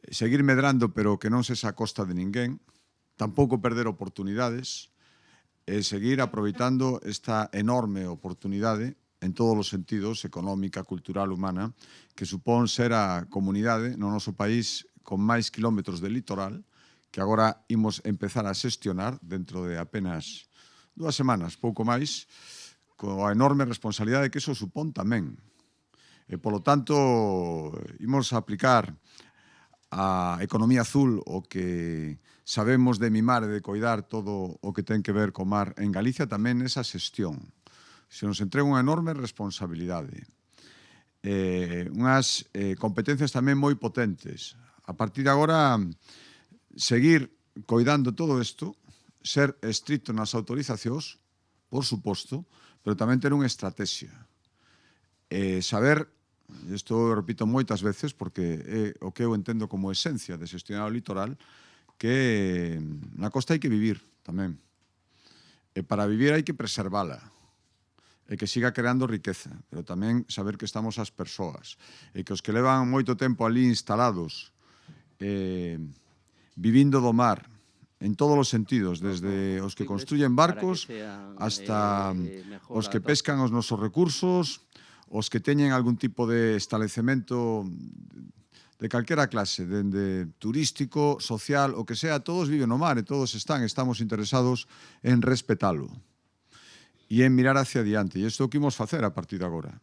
seguir medrando pero que non sexa a costa de ninguén, tampouco perder oportunidades, e seguir aproveitando esta enorme oportunidade en todos os sentidos, económica, cultural, humana, que supón ser a comunidade no noso país con máis kilómetros de litoral, que agora imos empezar a xestionar dentro de apenas 2 semanas, pouco máis, coa enorme responsabilidade que iso supón tamén. E, polo tanto, imos aplicar a economía azul, o que sabemos de mimar e de coidar todo o que ten que ver co mar en Galicia, tamén esa xestión. Se nos entrega unha enorme responsabilidade. Unhas competencias tamén moi potentes. A partir de agora, seguir coidando todo isto, ser estricto nas autorizacións, por suposto, pero tamén ter unha estrategia. Saber, isto eu repito moitas veces porque é o que eu entendo como esencia de xestionar o litoral, que na costa hai que vivir tamén. E para vivir hai que preservala e que siga creando riqueza, pero tamén saber que estamos as persoas e que os que levan moito tempo ali instalados, vivindo do mar, en todos os sentidos, desde os que construyen barcos hasta os que pescan os nosos recursos, os que teñen algún tipo de establecemento de calquera clase, dende turístico, social, o que sea, todos viven no mar e todos estamos interesados en respetalo e en mirar hacia adiante. E isto é o que imos facer a partir de agora.